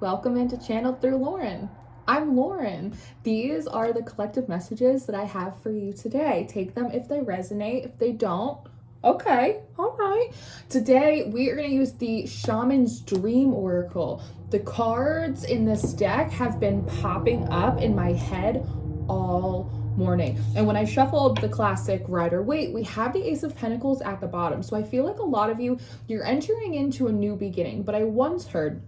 Welcome into Channeled Through Lauren. I'm Lauren. These are the collective messages that I have for you today. Take them if they resonate. If they don't, okay, all right. Today we are going to use the Shaman's Dream Oracle. The cards in this deck have been popping up in my head all morning. And when I shuffled the classic Rider-Waite, we have the Ace of Pentacles at the bottom. So I feel like a lot of you're entering into a new beginning. But I once heard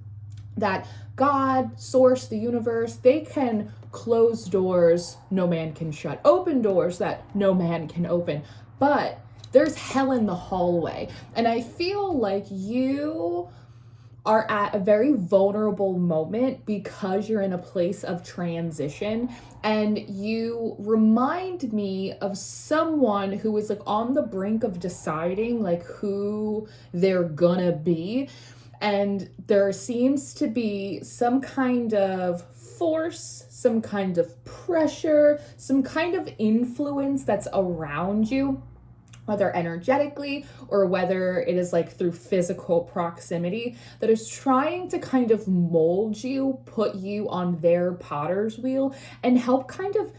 that God, Source, the universe, they can close doors no man can shut, open doors that no man can open. But there's hell in the hallway. And I feel like you are at a very vulnerable moment because you're in a place of transition, and you remind me of someone who is like on the brink of deciding like who they're gonna be. And there seems to be some kind of force, some kind of pressure, some kind of influence that's around you, whether energetically or whether it is like through physical proximity, that is trying to kind of mold you, put you on their potter's wheel, and help kind of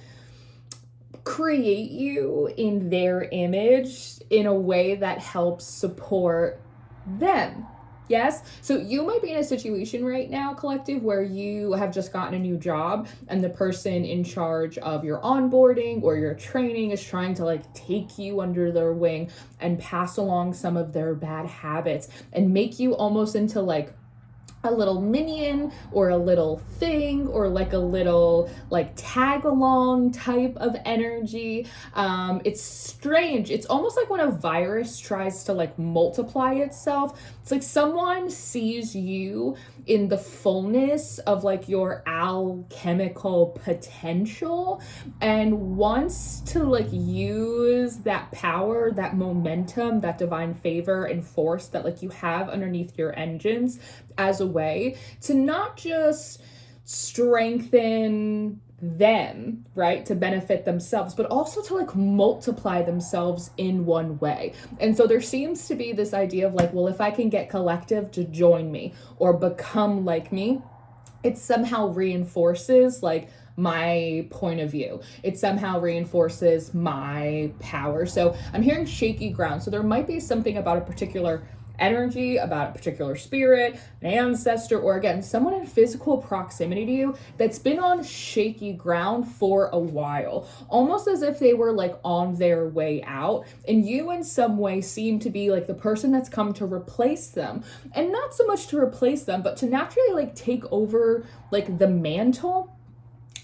create you in their image in a way that helps support them. Yes. So you might be in a situation right now, collective, where you have just gotten a new job and the person in charge of your onboarding or your training is trying to like take you under their wing and pass along some of their bad habits and make you almost into like a little minion or a little thing or like a little like tag along type of energy. It's strange. It's almost like when a virus tries to like multiply itself. It's like someone sees you in the fullness of like your alchemical potential and wants to like use that power, that momentum, that divine favor and force that like you have underneath your engines as a way to not just strengthen them, right, to benefit themselves, but also to like multiply themselves in one way. And so there seems to be this idea of like, well, if I can get collective to join me or become like me, it somehow reinforces like my point of view. It somehow reinforces my power. So I'm hearing shaky ground. So there might be something about a particular energy, about a particular spirit, an ancestor, or again, someone in physical proximity to you that's been on shaky ground for a while, almost as if they were like on their way out, and you in some way seem to be like the person that's come to replace them, and not so much to replace them, but to naturally like take over like the mantle.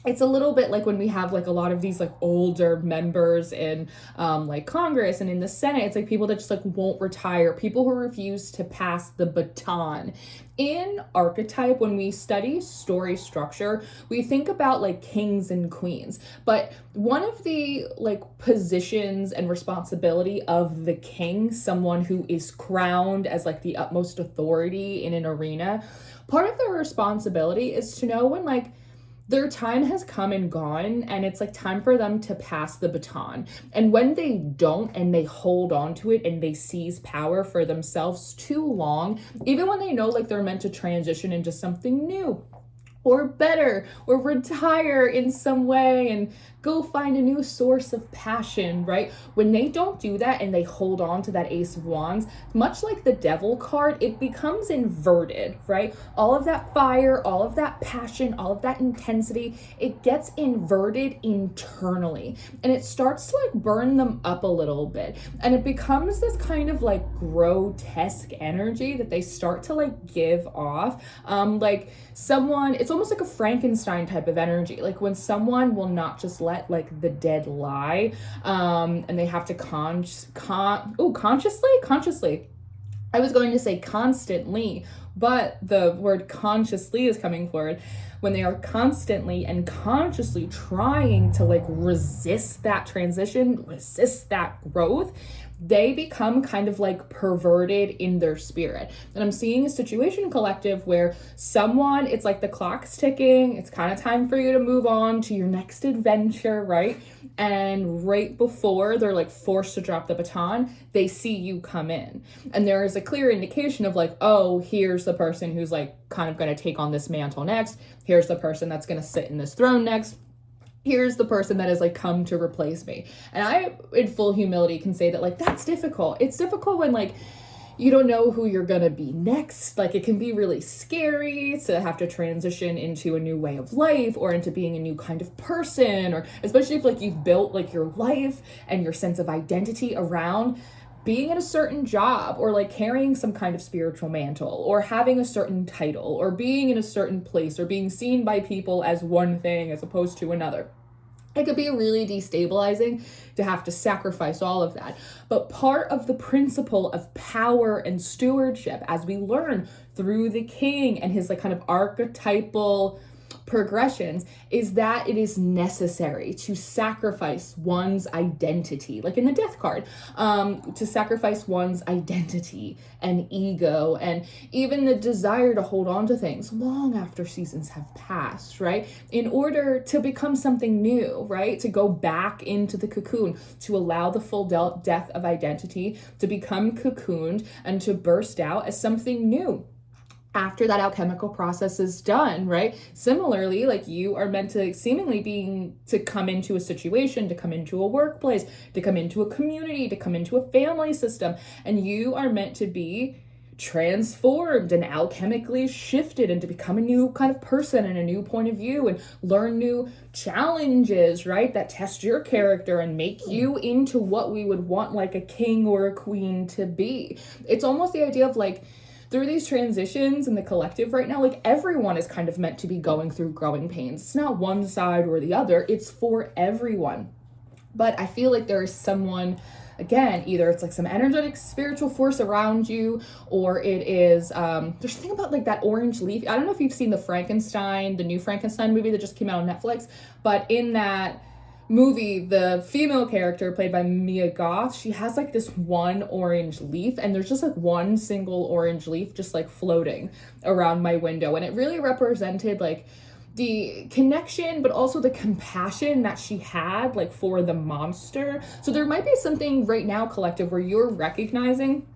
It's a little bit like when we have like a lot of these like older members in like Congress and in the Senate. It's like people that just like won't retire, people who refuse to pass the baton. In archetype, when we study story structure, we think about like kings and queens, but one of the like positions and responsibility of the king, someone who is crowned as like the utmost authority in an arena, part of their responsibility is to know when like their time has come and gone and it's like time for them to pass the baton. And when they don't and they hold on to it and they seize power for themselves too long, even when they know like they're meant to transition into something new or better or retire in some way and go find a new source of passion, right? When they don't do that and they hold on to that Ace of Wands, much like the Devil card, it becomes inverted, right? All of that fire, all of that passion, all of that intensity, it gets inverted internally and it starts to like burn them up a little bit. And it becomes this kind of like grotesque energy that they start to like give off. Like someone, it's almost like a Frankenstein type of energy. Like when someone will not just let like the dead lie, and they have to consciously. I was going to say constantly, but the word consciously is coming forward. When they are constantly and consciously trying to like resist that transition, resist that growth, they become kind of like perverted in their spirit. And I'm seeing a situation collective where someone, it's like the clock's ticking, it's kind of time for you to move on to your next adventure, right? And right before they're like forced to drop the baton, they see you come in. And there is a clear indication of like, oh, here's the person who's like kind of going to take on this mantle next. Here's the person that's going to sit in this throne next. Here's the person that has like come to replace me. And I, in full humility, can say that like, that's difficult. It's difficult when like, you don't know who you're gonna be next. Like, it can be really scary to have to transition into a new way of life or into being a new kind of person, or especially if like you've built like your life and your sense of identity around being in a certain job, or like carrying some kind of spiritual mantle, or having a certain title, or being in a certain place, or being seen by people as one thing as opposed to another. It could be really destabilizing to have to sacrifice all of that. But part of the principle of power and stewardship, as we learn through the king and his like kind of archetypal progressions, is that it is necessary to sacrifice one's identity, like in the death card, to sacrifice one's identity and ego and even the desire to hold on to things long after seasons have passed, right? In order to become something new, right? To go back into the cocoon, to allow the full death of identity to become cocooned and to burst out as something new after that alchemical process is done, right? Similarly, like you are meant to seemingly to come into a situation, to come into a workplace, to come into a community, to come into a family system, and you are meant to be transformed and alchemically shifted and to become a new kind of person and a new point of view and learn new challenges, right? That test your character and make you into what we would want like a king or a queen to be. It's almost the idea of like, through these transitions in the collective right now, like everyone is kind of meant to be going through growing pains. It's not one side or the other, it's for everyone. But I feel like there is someone, again, either it's like some energetic spiritual force around you, or it is, there's something about like that orange leaf. I don't know if you've seen the new Frankenstein movie that just came out on Netflix, but in that movie, the female character played by Mia Goth, she has like this one orange leaf, and there's just like one single orange leaf just like floating around my window, and it really represented like the connection but also the compassion that she had like for the monster. So there might be something right now, collective, where you're recognizing,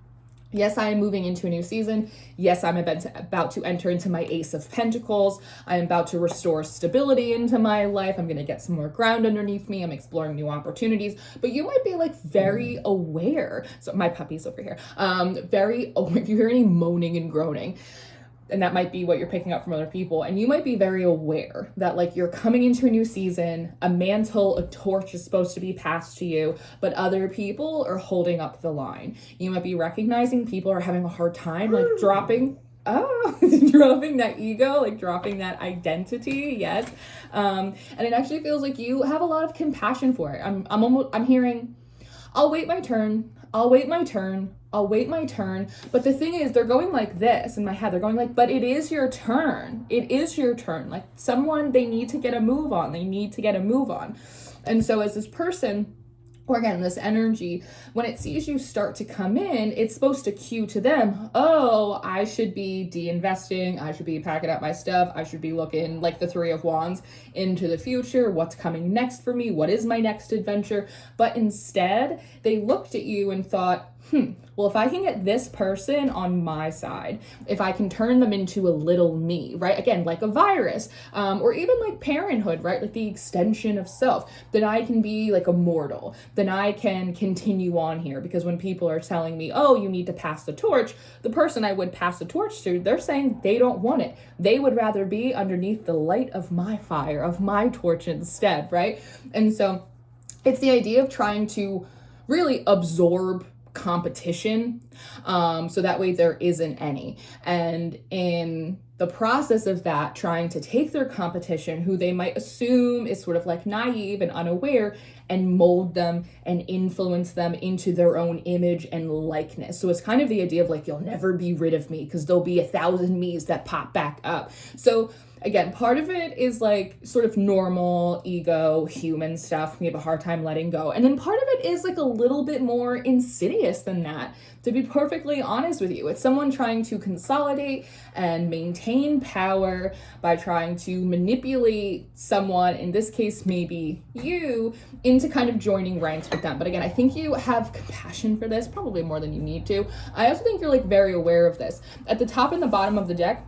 yes, I am moving into a new season. Yes, I'm about to enter into my Ace of Pentacles. I'm about to restore stability into my life. I'm going to get some more ground underneath me. I'm exploring new opportunities. But you might be like very aware. So my puppy's over here. If you hear any moaning and groaning, and that might be what you're picking up from other people, and you might be very aware that like you're coming into a new season, a mantle, a torch is supposed to be passed to you, but other people are holding up the line. You might be recognizing people are having a hard time like dropping that ego, like dropping that identity. Yes. And it actually feels like you have a lot of compassion for it. I'm hearing, I'll wait my turn. I'll wait my turn. But the thing is, they're going like this in my head. They're going like, but it is your turn. It is your turn. Like they need to get a move on. And so as this person, or again, this energy, when it sees you start to come in, it's supposed to cue to them, oh, I should be de-investing. I should be packing up my stuff. I should be looking like the Three of Wands into the future. What's coming next for me? What is my next adventure? But instead, they looked at you and thought, well, if I can get this person on my side, if I can turn them into a little me, right? Again, like a virus, or even like parenthood, right? Like the extension of self, then I can be like immortal. Then I can continue on here, because when people are telling me, oh, you need to pass the torch, the person I would pass the torch to, they're saying they don't want it. They would rather be underneath the light of my fire, of my torch instead, right? And so it's the idea of trying to really absorb competition, So that way there isn't any. And in the process of that, trying to take their competition, who they might assume is sort of like naive and unaware, and mold them and influence them into their own image and likeness. So it's kind of the idea of like, you'll never be rid of me because there'll be 1,000 me's that pop back up. So again, part of it is like sort of normal ego, human stuff we have a hard time letting go. And then part of it is like a little bit more insidious than that, to be perfectly honest with you. It's someone trying to consolidate and maintain power by trying to manipulate someone, in this case, maybe you, into kind of joining ranks with them. But again, I think you have compassion for this, probably more than you need to. I also think you're like very aware of this. At the top and the bottom of the deck,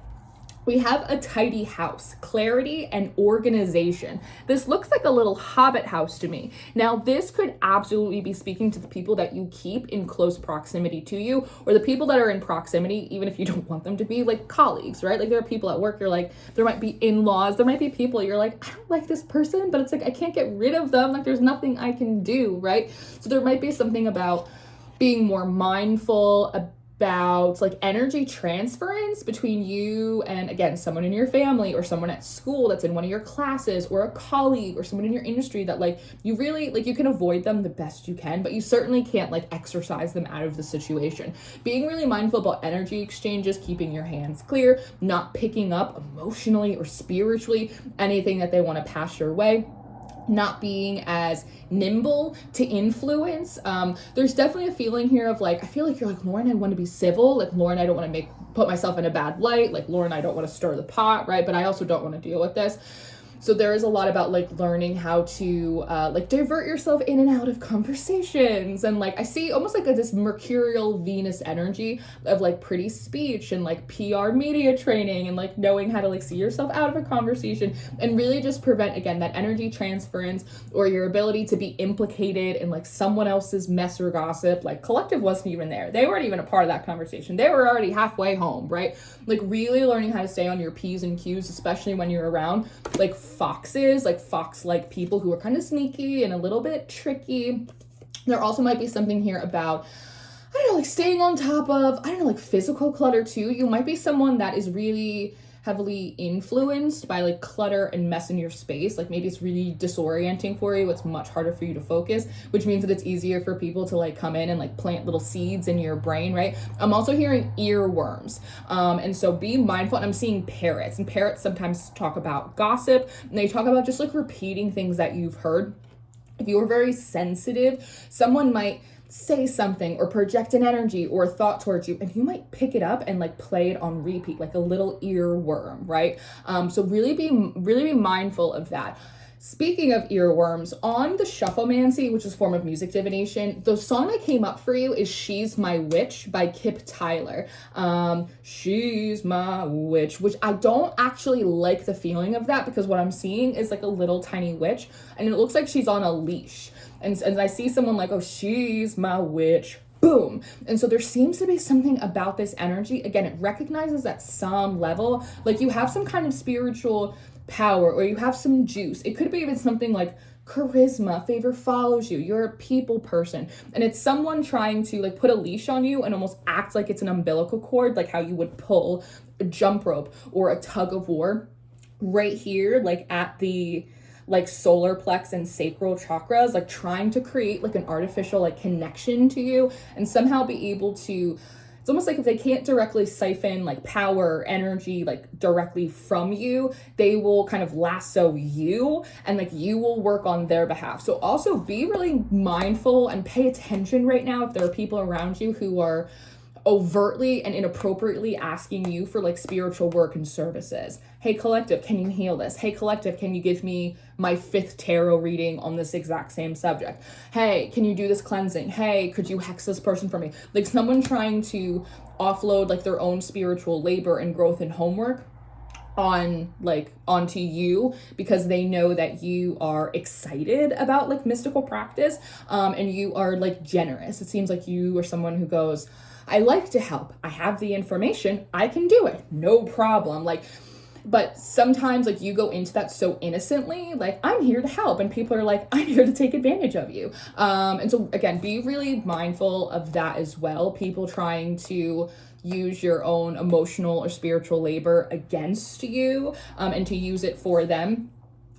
we have a tidy house, clarity and organization. This looks like a little hobbit house to me. Now, this could absolutely be speaking to the people that you keep in close proximity to you, or the people that are in proximity, even if you don't want them to be, like colleagues, right? Like there are people at work, you're like, there might be in-laws, there might be people you're like, I don't like this person, but it's like, I can't get rid of them. Like there's nothing I can do, right? So there might be something about being more mindful about like energy transference between you and, again, someone in your family or someone at school that's in one of your classes, or a colleague or someone in your industry that like you really like, you can avoid them the best you can, but you certainly can't like exercise them out of the situation. Being really mindful about energy exchanges, keeping your hands clear, not picking up emotionally or spiritually anything that they want to pass your way, not being as nimble to influence. There's definitely a feeling here of like, I feel like you're like, Lauren, I want to be civil. Like, Lauren, I don't want to put myself in a bad light. Like, Lauren, I don't want to stir the pot, right? But I also don't want to deal with this. So there is a lot about like learning how to like divert yourself in and out of conversations. And like, I see almost like this mercurial Venus energy of like pretty speech and like PR media training and like knowing how to like see yourself out of a conversation and really just prevent, again, that energy transference or your ability to be implicated in like someone else's mess or gossip. Like collective wasn't even there. They weren't even a part of that conversation. They were already halfway home, right? Like really learning how to stay on your P's and Q's, especially when you're around like foxes, like fox-like people who are kind of sneaky and a little bit tricky. There also might be something here about, I don't know, like staying on top of, I don't know, like physical clutter too. You might be someone that is really heavily influenced by like clutter and mess in your space. Like maybe it's really disorienting for you. It's much harder for you to focus, which means that it's easier for people to like come in and like plant little seeds in your brain, right? I'm also hearing earworms. And so be mindful. And I'm seeing parrots, and parrots sometimes talk about gossip, and they talk about just like repeating things that you've heard. If you are very sensitive, someone might say something or project an energy or a thought towards you, and you might pick it up and like play it on repeat, like a little earworm, right? So really be mindful of that. Speaking of earworms, on the Shufflemancy, which is a form of music divination, the song that came up for you is She's My Witch by Kip Tyler. She's my witch, which I don't actually like the feeling of that, because what I'm seeing is like a little tiny witch, and it looks like she's on a leash. And I see someone like, oh, she's my witch, boom. And so there seems to be something about this energy. Again, it recognizes at some level, like you have some kind of spiritual power, or you have some juice. It could be even something like charisma, favor follows you, you're a people person, and it's someone trying to like put a leash on you and almost act like it's an umbilical cord, like how you would pull a jump rope or a tug of war right here, like at the like solar plex and sacral chakras, like trying to create like an artificial like connection to you and somehow be able to, it's almost like if they can't directly siphon like power or energy like directly from you, they will kind of lasso you and like you will work on their behalf. So also be really mindful and pay attention right now if there are people around you who are overtly and inappropriately asking you for like spiritual work and services. Hey collective, can you heal this? Hey collective, can you give me my 5th tarot reading on this exact same subject? Hey, can you do this cleansing? Hey, could you hex this person for me? Like someone trying to offload like their own spiritual labor and growth and homework onto you, because they know that you are excited about like mystical practice, and you are like generous. It seems like you are someone who goes, I like to help. I have the information. I can do it. No problem. Like But sometimes like you go into that so innocently, like I'm here to help, and people are like, I'm here to take advantage of you. And so again, be really mindful of that as well. People trying to use your own emotional or spiritual labor against you, and to use it for them.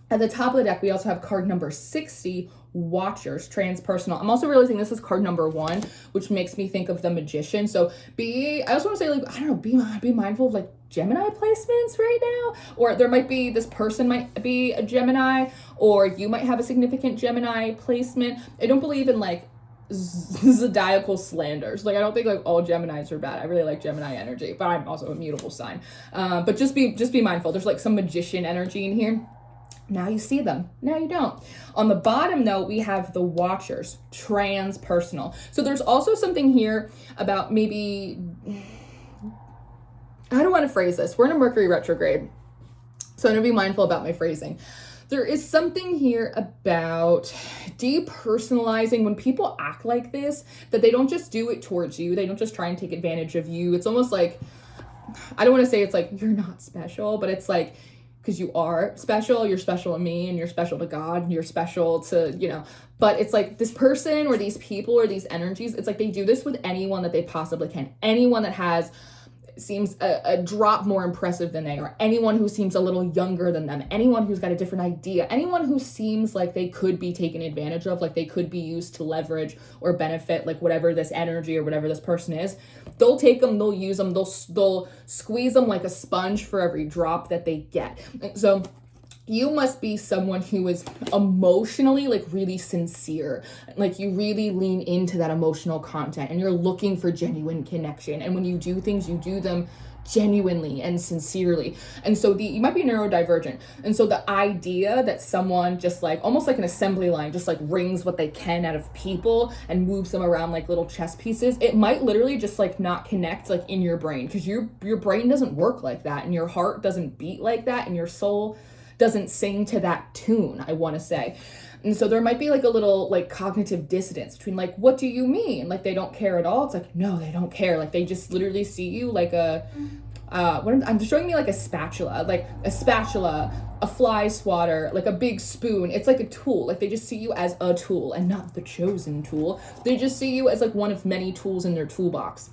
At the top of the deck, we also have card number 60, Watchers, transpersonal. I'm also realizing this is card number 1, which makes me think of the Magician. So I also want to say, like, I don't know, be mindful of like Gemini placements right now, or there might be, this person might be a Gemini, or you might have a significant Gemini placement. I don't believe in like zodiacal slanders. Like, I don't think like all Geminis are bad. I really like Gemini energy, but I'm also a mutable sign. But just be mindful. There's like some Magician energy in here. Now you see them, now you don't. On the bottom though, we have the Watchers, transpersonal. So there's also something here about maybe, I don't want to phrase this. We're in a Mercury retrograde, so I'm gonna be mindful about my phrasing. There is something here about depersonalizing when people act like this, that they don't just do it towards you. They don't just try and take advantage of you. It's almost like, I don't want to say it's like, you're not special, but it's like, because you are special, you're special to me, and you're special to God, and you're special to, you know, but it's like this person or these people or these energies, it's like they do this with anyone that they possibly can. Anyone that seems a drop more impressive than they are, anyone who seems a little younger than them, anyone who's got a different idea, anyone who seems like they could be taken advantage of, like they could be used to leverage or benefit, like whatever this energy or whatever this person is, they'll take them, they'll use them, they'll squeeze them like a sponge for every drop that they get. And so you must be someone who is emotionally like really sincere, like you really lean into that emotional content and you're looking for genuine connection. And when you do things, you do them genuinely and sincerely. And so you might be neurodivergent. And so the idea that someone just like, almost like an assembly line, just like wrings what they can out of people and moves them around like little chess pieces, it might literally just like not connect like in your brain, because your brain doesn't work like that, and your heart doesn't beat like that, and your soul doesn't sing to that tune, I want to say. And so there might be like a little like cognitive dissonance between like, what do you mean? Like they don't care at all? It's like, no, they don't care. Like they just literally see you like I'm showing me like a spatula, a fly swatter, like a big spoon. It's like a tool. Like they just see you as a tool and not the chosen tool. They just see you as like one of many tools in their toolbox.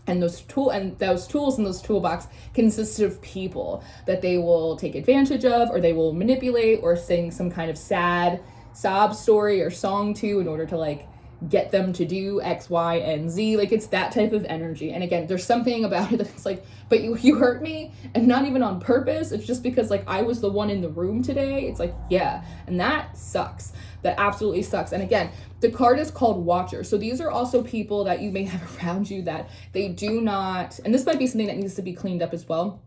And those tools in those toolbox consist of people that they will take advantage of, or they will manipulate, or sing some kind of sad sob story or song to in order to like get them to do X, Y, and Z. Like it's that type of energy. And again, there's something about it that's like, but you hurt me, and not even on purpose. It's just because like I was the one in the room today. It's like, yeah, and that sucks. That absolutely sucks. And again, the card is called Watcher. So these are also people that you may have around you that they do not, and this might be something that needs to be cleaned up as well.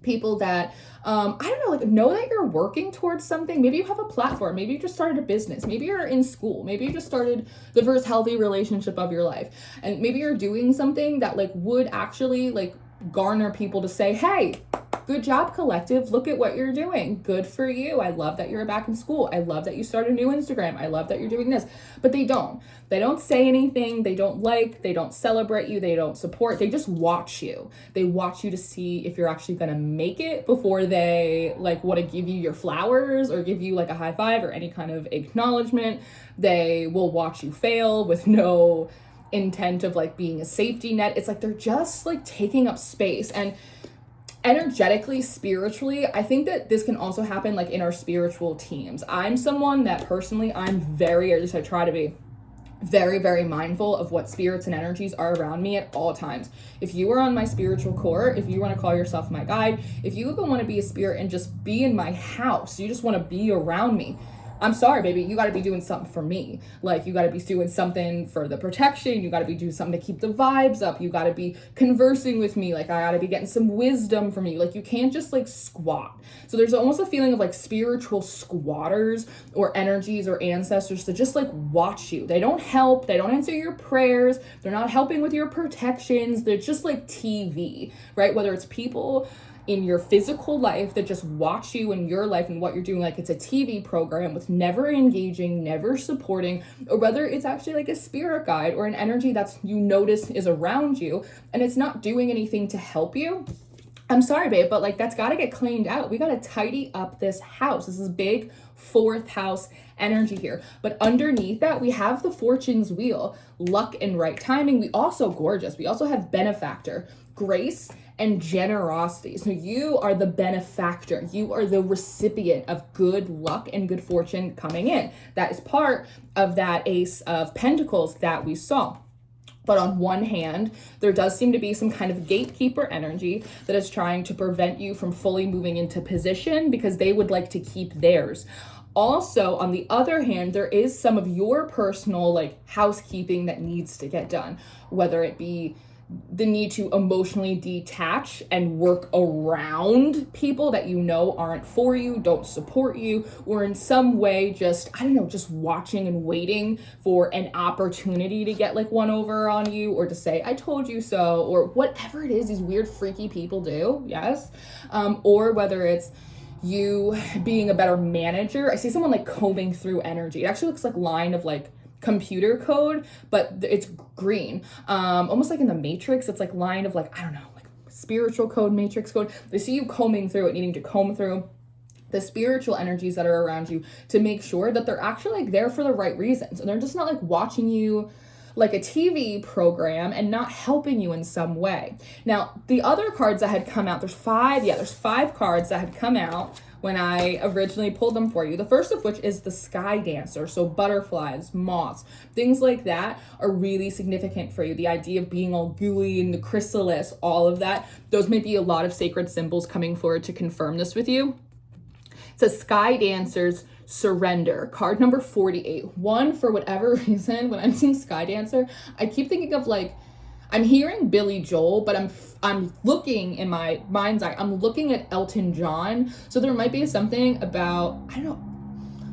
People that, I don't know, like know that you're working towards something. Maybe you have a platform. Maybe you just started a business. Maybe you're in school. Maybe you just started the first healthy relationship of your life. And maybe you're doing something that like would actually like garner people to say, hey, good job, collective. Look at what you're doing. Good for you. I love that you're back in school. I love that you started a new Instagram. I love that you're doing this. But they don't. They don't say anything. They don't celebrate you. They don't support. They just watch you. They watch you to see if you're actually going to make it before they like want to give you your flowers or give you like a high five or any kind of acknowledgement. They will watch you fail with no intent of like being a safety net. It's like they're just like taking up space. And energetically, spiritually, I think that this can also happen like in our spiritual teams. I'm someone that personally, I'm very, or at least I try to be very, very mindful of what spirits and energies are around me at all times. If you are on my spiritual core, if you want to call yourself my guide, if you even want to be a spirit and just be in my house, you just want to be around me, I'm sorry, baby, you got to be doing something for me. Like, you got to be doing something for the protection. You got to be doing something to keep the vibes up. You got to be conversing with me. Like, I got to be getting some wisdom from you. Like, you can't just, like, squat. So there's almost a feeling of, like, spiritual squatters or energies or ancestors to just, like, watch you. They don't help. They don't answer your prayers. They're not helping with your protections. They're just, like, TV, right? Whether it's people in your physical life that just watch you in your life and what you're doing, like it's a TV program with never engaging, never supporting, or whether it's actually like a spirit guide or an energy that's you notice is around you and it's not doing anything to help you, I'm sorry, babe, but like that's got to get cleaned out. We got to tidy up this house. This is big fourth house energy here. But underneath that, we have the fortune's wheel, luck and right timing. We also gorgeous. We also have benefactor, grace and generosity. So you are the benefactor. You are the recipient of good luck and good fortune coming in. That is part of that Ace of Pentacles that we saw. But on one hand, there does seem to be some kind of gatekeeper energy that is trying to prevent you from fully moving into position because they would like to keep theirs. Also, on the other hand, there is some of your personal like housekeeping that needs to get done, whether it be the need to emotionally detach and work around people that you know aren't for you, don't support you, or in some way just, I don't know, just watching and waiting for an opportunity to get like one over on you or to say, I told you so, or whatever it is these weird freaky people do, yes, or whether it's you being a better manager. I see someone like combing through energy. It actually looks like line of like computer code, but it's green, almost like in the Matrix. It's like line of like, I don't know, like spiritual code, matrix code. They see you combing through it, needing to comb through the spiritual energies that are around you to make sure that they're actually like there for the right reasons, and they're just not like watching you like a TV program and not helping you in some way. Now, the other cards that had come out, there's five cards that had come out when I originally pulled them for you. The first of which is the Sky Dancer. So butterflies, moths, things like that are really significant for you. The idea of being all gooey and the chrysalis, all of that. Those may be a lot of sacred symbols coming forward to confirm this with you. It says Sky Dancers, surrender. Card number 48. One, for whatever reason, when I'm seeing Sky Dancer, I keep thinking of like, I'm hearing Billy Joel, but I'm looking in my mind's eye, I'm looking at Elton John. So there might be something about, I don't know,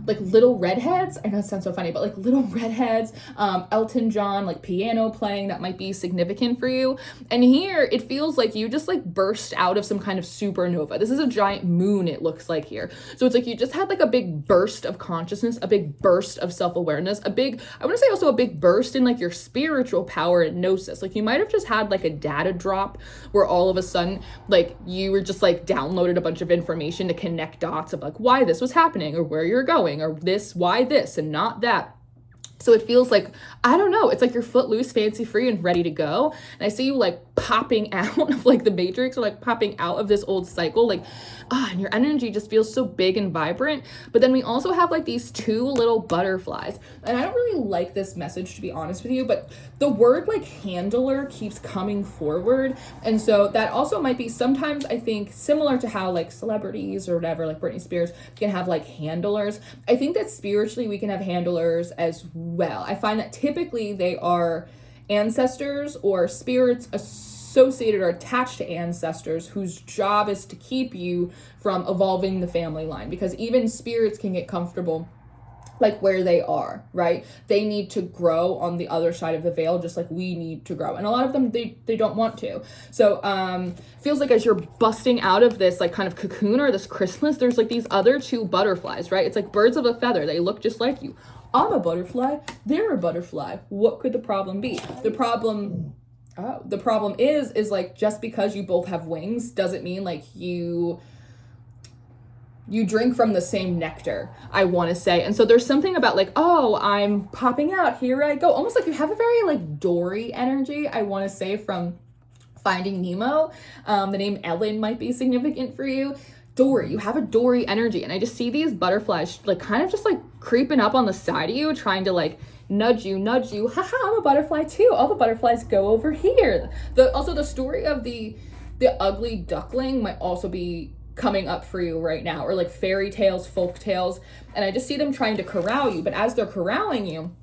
like little redheads. I know it sounds so funny, but like little redheads, Elton John, like piano playing, that might be significant for you. And here it feels like you just like burst out of some kind of supernova. This is a giant moon, it looks like here. So it's like you just had like a big burst of consciousness, a big burst of self-awareness, I want to say also a big burst in like your spiritual power and gnosis. Like you might have just had like a data drop where all of a sudden like you were just like downloaded a bunch of information to connect dots of like why this was happening or where you're going, or this, why this and not that. So it feels like, I don't know, it's like you're footloose, fancy free and ready to go. And I see you like popping out of like the Matrix, or like popping out of this old cycle, like, and your energy just feels so big and vibrant. But then we also have like these two little butterflies. And I don't really like this message, to be honest with you, but the word like handler keeps coming forward. And so that also might be sometimes, I think, similar to how like celebrities or whatever, like Britney Spears can have like handlers. I think that spiritually we can have handlers as well. I find that typically they are ancestors or spirits associated or attached to ancestors whose job is to keep you from evolving the family line, because even spirits can get comfortable like where they are, right? They need to grow on the other side of the veil, just like we need to grow. And a lot of them, they don't want to. So feels like as you're busting out of this like kind of cocoon or this chrysalis, there's like these other two butterflies, right? It's like birds of a feather. They look just like you. I'm a butterfly. They're a butterfly. What could the problem be? The problem is like, just because you both have wings doesn't mean like you drink from the same nectar, I want to say. And so there's something about like, oh, I'm popping out, here I go. Almost like you have a very like Dory energy, I want to say, from Finding Nemo. The name Ellen might be significant for you. Dory, you have a Dory energy. And I just see these butterflies like kind of just like creeping up on the side of you, trying to like nudge you. Haha, I'm a butterfly too. All the butterflies go over here. Also the story of the ugly duckling might also be coming up for you right now, or like fairy tales, folk tales. And I just see them trying to corral you. But as they're corralling you,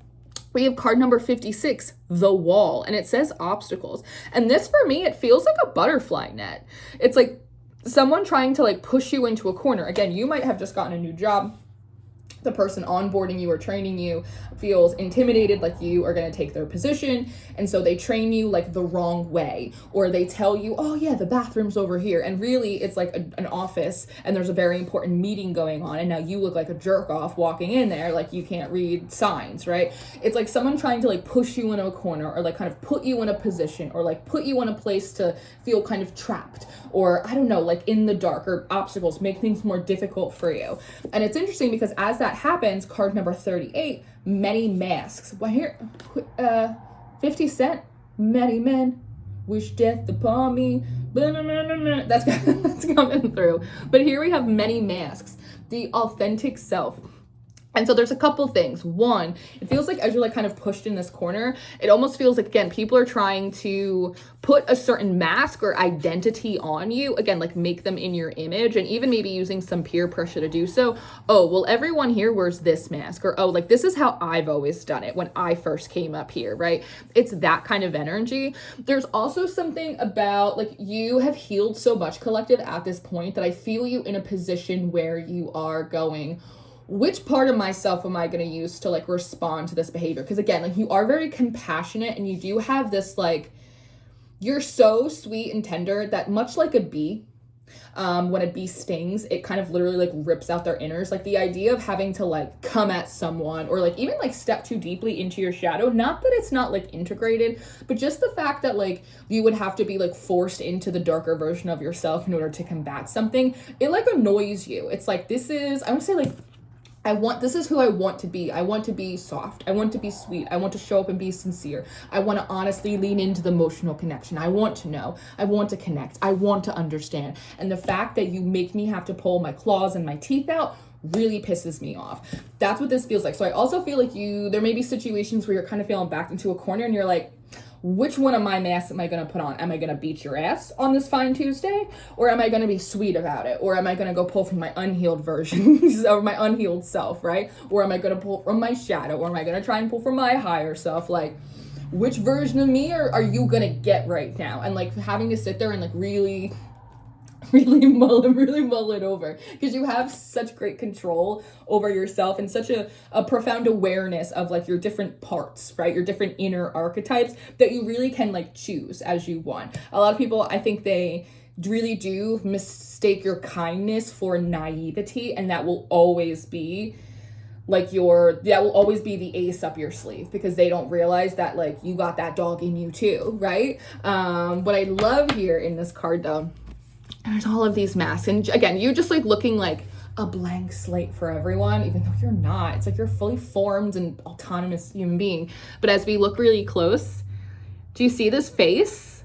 we have card number 56, the wall, and it says obstacles. And this, for me, it feels like a butterfly net. It's like someone trying to like push you into a corner. Again, you might have just gotten a new job. the person onboarding you or training you feels intimidated, like you are going to take their position, and so they train you like the wrong way, or they tell you, oh yeah, the bathroom's over here, and really it's like an office and there's a very important meeting going on, and now you look like a jerk off walking in there like you can't read signs, right? It's like someone trying to like push you into a corner, or like kind of put you in a position, or like put you in a place to feel kind of trapped, or I don't know, like in the dark, or obstacles, make things more difficult for you. And it's interesting because as that happens, card number 38, many masks. Well, here, 50 Cent, many men wish death upon me. That's coming through. But here we have many masks, the authentic self. And so there's a couple things. One, it feels like as you're like kind of pushed in this corner, it almost feels like, again, people are trying to put a certain mask or identity on you. Again, like make them in your image, and even maybe using some peer pressure to do so. Oh, well, everyone here wears this mask, or oh, like this is how I've always done it when I first came up here, right? It's that kind of energy. There's also something about like you have healed so much, collective, at this point that I feel you in a position where you are going, which part of myself am I going to use to like respond to this behavior? Because again, like you are very compassionate, and you do have this like, you're so sweet and tender that much like a bee, when a bee stings, it kind of literally like rips out their innards. Like the idea of having to like come at someone, or like even like step too deeply into your shadow, not that it's not like integrated, but just the fact that like you would have to be like forced into the darker version of yourself in order to combat something, it like annoys you. It's like, this is, I would say like, this is who I want to be. I want to be soft. I want to be sweet. I want to show up and be sincere. I want to honestly lean into the emotional connection. I want to know. I want to connect. I want to understand. And the fact that you make me have to pull my claws and my teeth out really pisses me off. That's what this feels like. So I also feel like there may be situations where you're kind of feeling backed into a corner, and you're like, which one of my masks am I going to put on? Am I going to beat your ass on this fine Tuesday? Or am I going to be sweet about it? Or am I going to go pull from my unhealed version or my unhealed self, right? Or am I going to pull from my shadow? Or am I going to try and pull from my higher self? Like, which version of me are you going to get right now? And like having to sit there and like really mull it over, because you have such great control over yourself and such a profound awareness of like your different parts, right? Your different inner archetypes that you really can like choose as you want. A lot of people, I think they really do mistake your kindness for naivety, and that will always be like that will always be the ace up your sleeve, because they don't realize that like you got that dog in you too, right? What I love here in this card though, there's all of these masks, and again, you just like looking like a blank slate for everyone, even though you're not. It's like you're fully formed and autonomous human being. But as we look really close, do you see this face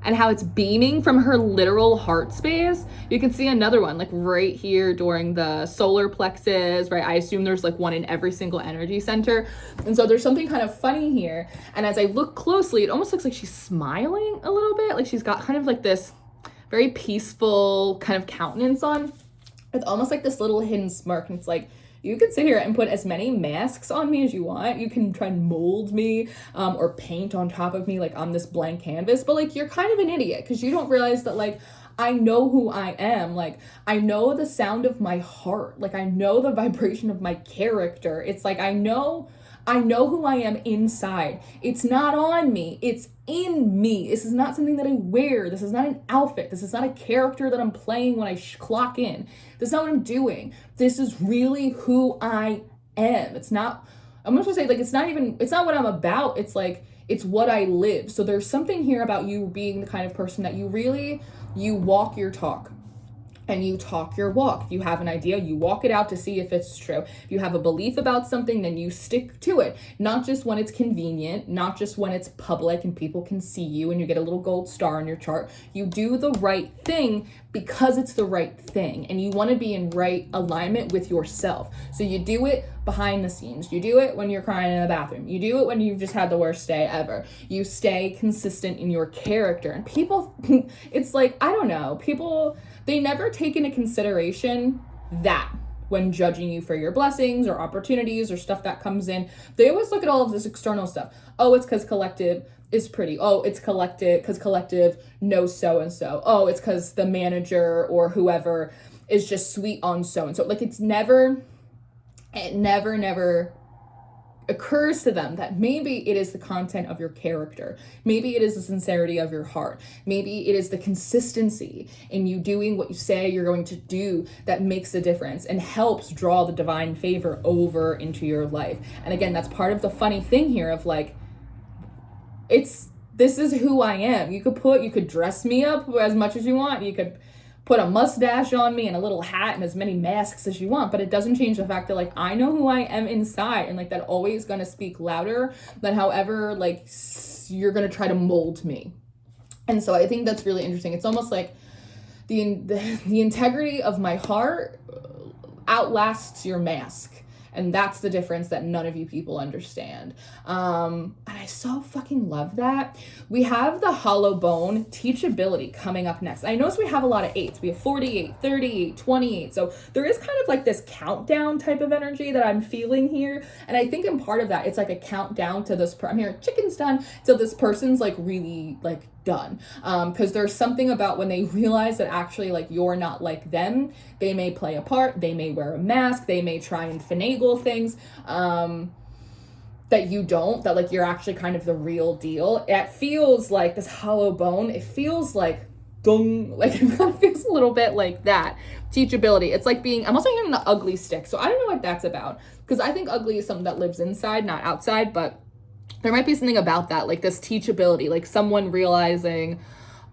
and how it's beaming from her literal heart space? You can see another one like right here during the solar plexus, right? I assume there's like one in every single energy center. And so there's something kind of funny here. And as I look closely, it almost looks like she's smiling a little bit. Like she's got kind of like this very peaceful kind of countenance on. It's almost like this little hidden smirk, and it's like, you can sit here and put as many masks on me as you want. You can try and mold me or paint on top of me like I'm this blank canvas, but like you're kind of an idiot because you don't realize that like I know who I am. Like I know the sound of my heart. Like I know the vibration of my character. It's like I know who I am inside. It's not on me. It's in me. This is not something that I wear. This is not an outfit. This is not a character that I'm playing when I clock in. This is not what I'm doing. This is really who I am. It's not, I'm going to say like, it's not what I'm about. It's like, it's what I live. So there's something here about you being the kind of person that you walk your talk. And you talk your walk. If you have an idea, you walk it out to see if it's true. If you have a belief about something, then you stick to it. Not just when it's convenient, not just when it's public and people can see you and you get a little gold star on your chart. You do the right thing because it's the right thing. And you want to be in right alignment with yourself. So you do it behind the scenes. You do it when you're crying in the bathroom. You do it when you've just had the worst day ever. You stay consistent in your character. And people, it's like, I don't know, people, they never take into consideration that when judging you for your blessings or opportunities or stuff that comes in. They always look at all of this external stuff. Oh, it's because collective is pretty. Oh, it's collective because collective knows so-and-so. Oh, it's because the manager or whoever is just sweet on so-and-so. Like it's never, it never occurs to them that maybe it is the content of your character. Maybe it is the sincerity of your heart. Maybe it is the consistency in you doing what you say you're going to do that makes a difference and helps draw the divine favor over into your life. And again, that's part of the funny thing here of like, this is who I am. You could dress me up as much as you want. You could put a mustache on me and a little hat and as many masks as you want, but it doesn't change the fact that like I know who I am inside, and like that always gonna speak louder than however like you're gonna try to mold me. And so I think that's really interesting. It's almost like the integrity of my heart outlasts your mask. And that's the difference that none of you people understand. And I so fucking love that. We have the hollow bone teachability coming up next. I notice we have a lot of 8s. We have 48, 38, 28. So there is kind of like this countdown type of energy that I'm feeling here. And I think in part of that, it's like a countdown to this, I'm hearing chicken's done, till this person's like really like done. Because there's something about when they realize that actually like you're not like them, they may play a part, they may wear a mask, they may try and finagle things that you don't, that like you're actually kind of the real deal. It feels like this hollow bone, it feels like dung, like it kind of feels a little bit like that. Teachability, it's like being, I'm also hearing the ugly stick, so I don't know what that's about, because I think ugly is something that lives inside, not outside, but there might be something about that, like this teachability, like someone realizing,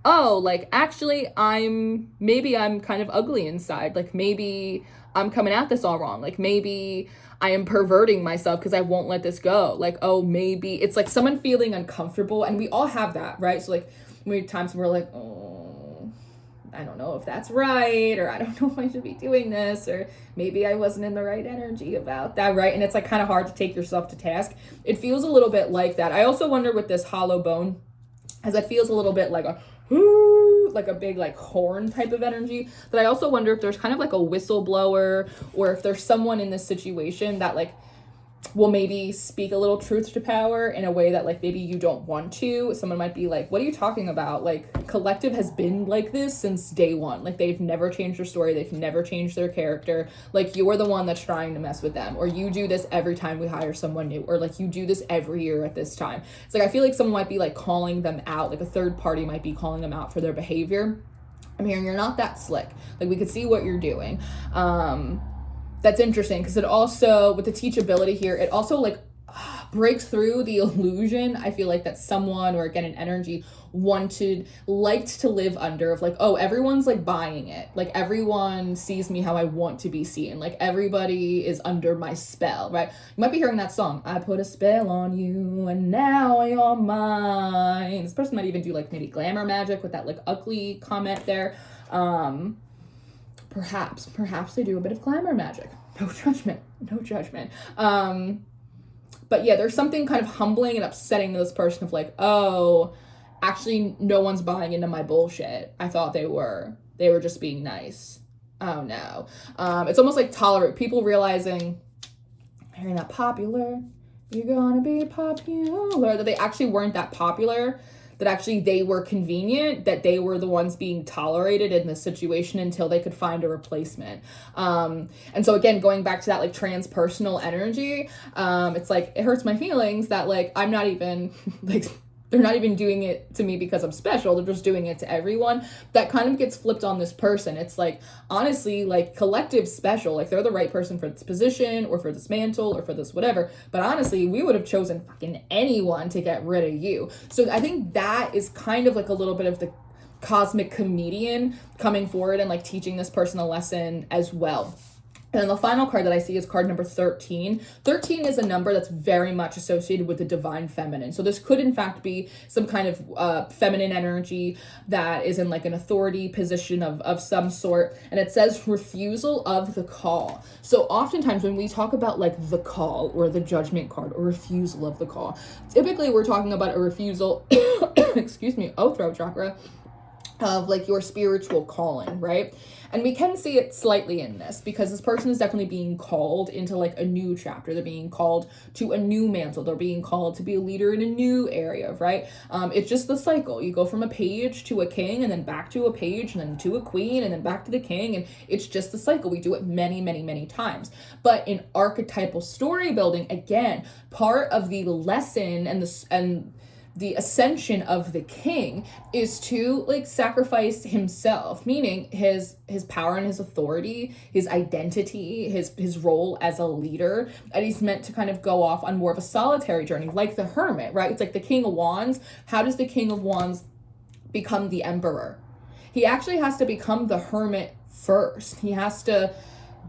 oh, like actually I'm kind of ugly inside. Like maybe I'm coming at this all wrong. Like maybe I am perverting myself because I won't let this go. Like, oh, maybe it's like someone feeling uncomfortable, and we all have that, right? So like many times we're like, oh, I don't know if that's right, or I don't know if I should be doing this, or maybe I wasn't in the right energy about that, right? And it's like kind of hard to take yourself to task. It feels a little bit like that. I also wonder with this hollow bone, as it feels a little bit like a big like horn type of energy, but I also wonder if there's kind of like a whistleblower, or if there's someone in this situation that like will maybe speak a little truth to power in a way that like maybe you don't want to. Someone might be like, what are you talking about? Like Collective has been like this since day one. Like they've never changed their story, they've never changed their character. Like you're the one that's trying to mess with them, or you do this every time we hire someone new, or like you do this every year at this time. It's like I feel like someone might be like calling them out, like a third party might be calling them out for their behavior. I'm hearing you're not that slick. Like we could see what you're doing. That's interesting, because it also, with the teachability here, it also like breaks through the illusion, I feel like, that someone, or again an energy, liked to live under, of like, oh, everyone's like buying it, like everyone sees me how I want to be seen, like everybody is under my spell, right? You might be hearing that song, I put a spell on you and now you're mine. This person might even do like maybe glamour magic with that like ugly comment there. Perhaps they do a bit of glamour magic. No judgment. But yeah, there's something kind of humbling and upsetting to this person of like, oh, actually no one's buying into my bullshit. I thought they were just being nice. Oh no. It's almost like tolerate people realizing, hearing that popular, you're gonna be popular, that they actually weren't that popular, that actually they were convenient, that they were the ones being tolerated in this situation until they could find a replacement. And so again, going back to that like transpersonal energy, it's like, it hurts my feelings that like I'm not even like, they're not even doing it to me because I'm special, they're just doing it to everyone. That kind of gets flipped on this person. It's like, honestly, like Collective special, like they're the right person for this position, or for this mantle, or for this whatever, but honestly we would have chosen fucking anyone to get rid of you. So I think that is kind of like a little bit of the cosmic comedian coming forward and like teaching this person a lesson as well. And then the final card that I see is card number 13. 13 is a number that's very much associated with the divine feminine. So this could in fact be some kind of feminine energy that is in like an authority position of some sort. And it says refusal of the call. So oftentimes when we talk about like the call, or the judgment card, or refusal of the call, typically we're talking about a refusal, excuse me, throat chakra, of like your spiritual calling, right? And we can see it slightly in this because this person is definitely being called into like a new chapter. They're being called to a new mantle. They're being called to be a leader in a new area, right? It's just the cycle. You go from a page to a king, and then back to a page, and then to a queen, and then back to the king. And it's just the cycle. We do it many, many, many times. But in archetypal story building, again, part of the lesson and the ascension of the king is to like sacrifice himself, meaning his power and his authority, his identity, his role as a leader, and he's meant to kind of go off on more of a solitary journey, like the hermit, right? It's like the King of Wands. How does the King of Wands become the emperor? He actually has to become the hermit first. He has to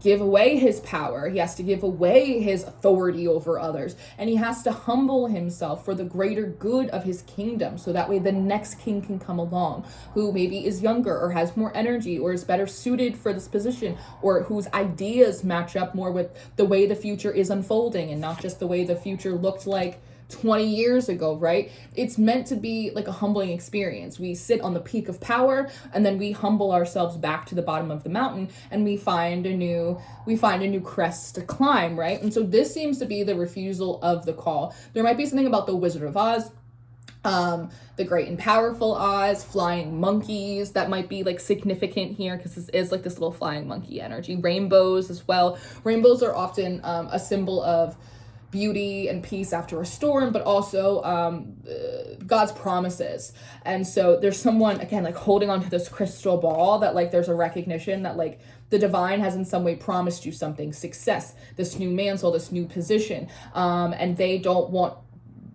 give away his power. He has to give away his authority over others. And he has to humble himself for the greater good of his kingdom. So that way the next king can come along who maybe is younger or has more energy or is better suited for this position, or whose ideas match up more with the way the future is unfolding and not just the way the future looked like 20 years ago, right? It's meant to be like a humbling experience. We sit on the peak of power and then we humble ourselves back to the bottom of the mountain and we find a new crest to climb, right? And so this seems to be the refusal of the call. There might be something about the Wizard of Oz, the Great and Powerful Oz, flying monkeys that might be like significant here because this is like this little flying monkey energy. Rainbows as well. Rainbows are often a symbol of beauty and peace after a storm, but also God's promises. And so there's someone, again, like holding onto this crystal ball that like there's a recognition that like the divine has in some way promised you something, success, this new mantle, this new position, and they don't want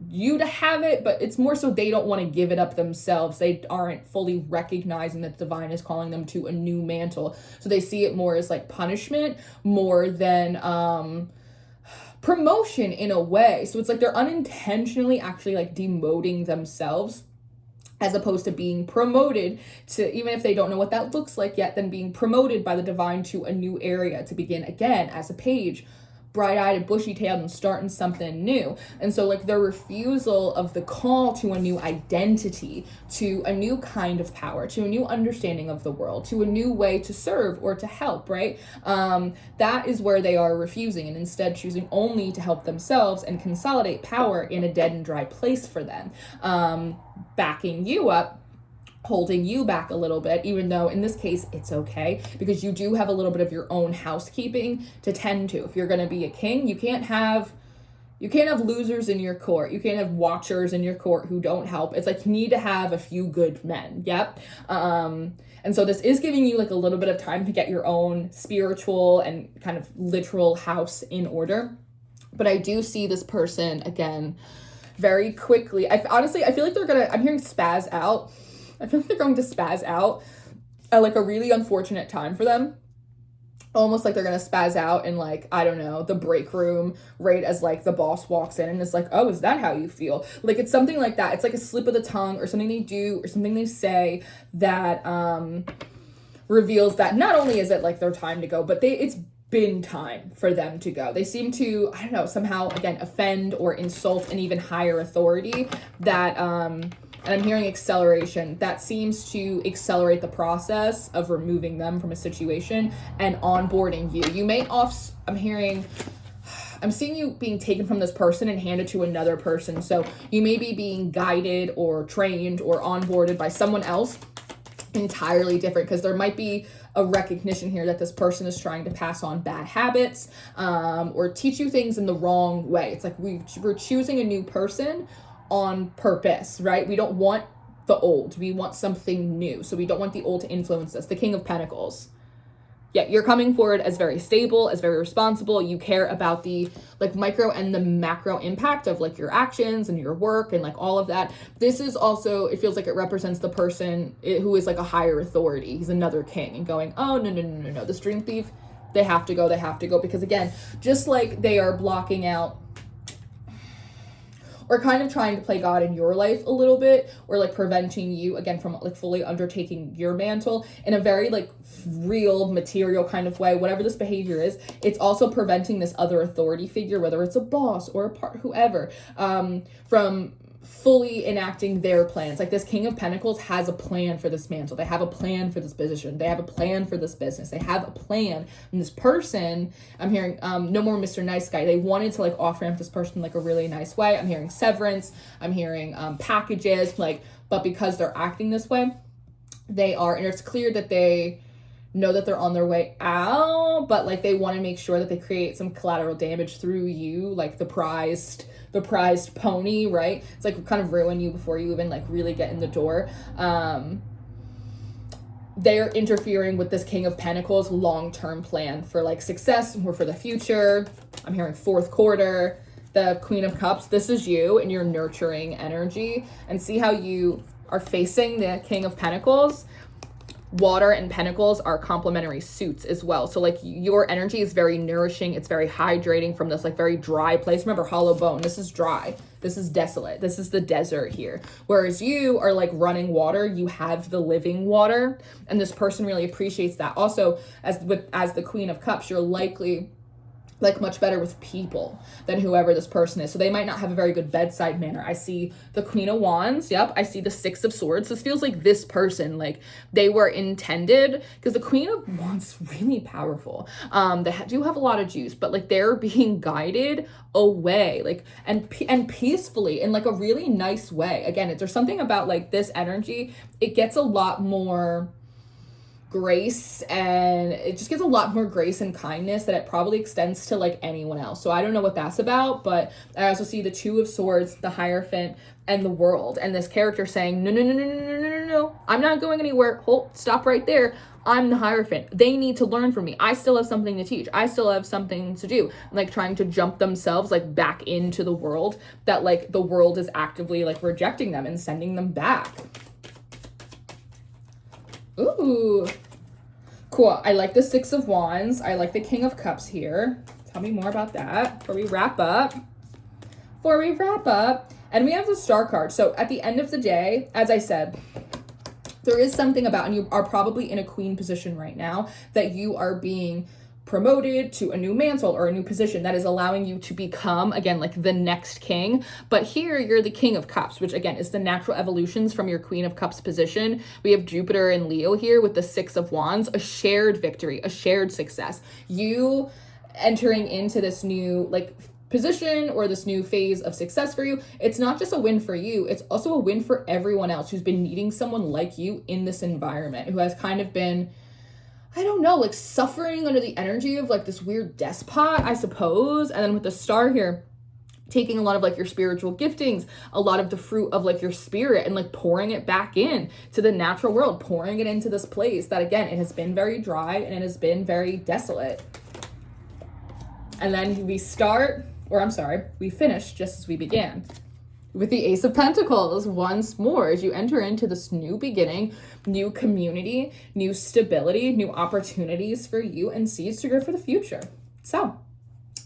you to have it, but it's more so they don't want to give it up themselves. They aren't fully recognizing that the divine is calling them to a new mantle. So they see it more as like punishment more than promotion in a way. So it's like they're unintentionally actually like demoting themselves as opposed to being promoted to, even if they don't know what that looks like yet, then being promoted by the divine to a new area to begin again as a page, bright-eyed and bushy-tailed and starting something new. And so like their refusal of the call to a new identity, to a new kind of power, to a new understanding of the world, to a new way to serve or to help, right? That is where they are refusing and instead choosing only to help themselves and consolidate power in a dead and dry place for them. Backing you up, holding you back a little bit, even though in this case it's okay because you do have a little bit of your own housekeeping to tend to. If you're going to be a king, you can't have losers in your court. You can't have watchers in your court who don't help. It's like you need to have a few good men. Yep. And so this is giving you like a little bit of time to get your own spiritual and kind of literal house in order. But I do see this person again very quickly. I feel like I'm hearing spaz out. I feel like they're going to spaz out at like a really unfortunate time for them. Almost like they're going to spaz out in like, I don't know, the break room right as like the boss walks in and it's like, oh, is that how you feel? Like it's something like that. It's like a slip of the tongue or something they do or something they say that reveals that not only is it like their time to go, but it's been time for them to go. They seem to, I don't know, somehow again offend or insult an even higher authority that and I'm hearing acceleration. That seems to accelerate the process of removing them from a situation and onboarding you. You may I'm seeing you being taken from this person and handed to another person. So you may be being guided or trained or onboarded by someone else entirely different, because there might be a recognition here that this person is trying to pass on bad habits or teach you things in the wrong way. It's like we're choosing a new person on purpose, right? We don't want the old. We want something new. So we don't want the old to influence us. The King of Pentacles. Yeah, you're coming forward as very stable, as very responsible. You care about the like micro and the macro impact of like your actions and your work and like all of that. This is also, it feels like it represents the person who is like a higher authority. He's another king and going, oh, no. The Stream Thief, they have to go. Because again, just like they are blocking out or kind of trying to play God in your life a little bit, or like preventing you again from like fully undertaking your mantle in a very like real material kind of way, whatever this behavior is, it's also preventing this other authority figure, whether it's a boss or whoever, from fully enacting their plans. Like this King of Pentacles has a plan for this mantle. They have a plan for this position. They have a plan for this business. They have a plan. And this person, I'm hearing no more Mr. Nice Guy. They wanted to like off ramp this person like a really nice way. I'm hearing severance. I'm hearing packages, like, but because they're acting this way, they are, and it's clear that they know that they're on their way out, but like they want to make sure that they create some collateral damage through you, like the prized pony, right? It's like kind of ruin you before you even like really get in the door. They're interfering with this King of Pentacles long-term plan for like success or for the future. I'm hearing fourth quarter. The Queen of Cups, this is you and your nurturing energy. And see how you are facing the King of Pentacles. Water and Pentacles are complementary suits as well. So like your energy is very nourishing. It's very hydrating from this like very dry place. Remember, hollow bone. This is dry. This is desolate. This is the desert here. Whereas you are like running water. You have the living water. And this person really appreciates that. Also, as the Queen of Cups, you're likely like much better with people than whoever this person is. So they might not have a very good bedside manner. I see the Queen of Wands. Yep. I see the Six of Swords. This feels like this person, like they were intended, because the Queen of Wands is really powerful. They do have a lot of juice, but like they're being guided away, like, and peacefully in like a really nice way. Again, there's something about like this energy. It gets a lot more grace, and it just gives a lot more grace and kindness that it probably extends to like anyone else. So I don't know what that's about, but I also see the Two of Swords, the Hierophant, and the World, and this character saying, no, I'm not going anywhere. Hold, stop right there. I'm the Hierophant. They need to learn from me. I still have something to teach. I still have something to do. Like trying to jump themselves like back into the world that like the world is actively like rejecting them and sending them back. Ooh, cool. I like the Six of Wands. I like the King of Cups here. Tell me more about that before we wrap up. And we have the Star card. So at the end of the day, as I said, there is something about, and you are probably in a queen position right now, that you are being promoted to a new mantle or a new position that is allowing you to become, again, like the next king. But here you're the King of Cups, which again is the natural evolutions from your Queen of Cups position. We have Jupiter and Leo here with the Six of Wands, a shared victory, a shared success. You entering into this new like position or this new phase of success for you. It's not just a win for you, it's also a win for everyone else who's been needing someone like you in this environment, who has kind of been, I don't know, like suffering under the energy of like this weird despot, I suppose. And then with the Star here, taking a lot of like your spiritual giftings, a lot of the fruit of like your spirit, and like pouring it back in to the natural world, pouring it into this place that, again, it has been very dry and it has been very desolate. And then we finish just as we began, with the Ace of Pentacles once more, as you enter into this new beginning, new community, new stability, new opportunities for you, and seeds to grow for the future. So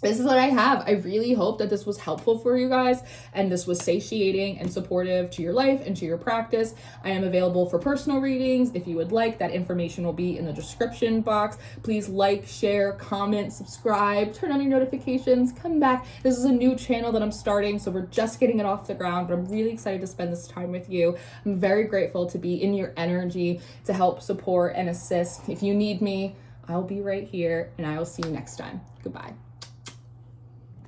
this is what I have. I really hope that this was helpful for you guys, and this was satiating and supportive to your life and to your practice. I am available for personal readings. If you would like, that information will be in the description box. Please like, share, comment, subscribe, turn on your notifications, come back. This is a new channel that I'm starting, so we're just getting it off the ground, but I'm really excited to spend this time with you. I'm very grateful to be in your energy, to help support and assist. If you need me, I'll be right here, and I will see you next time. Goodbye.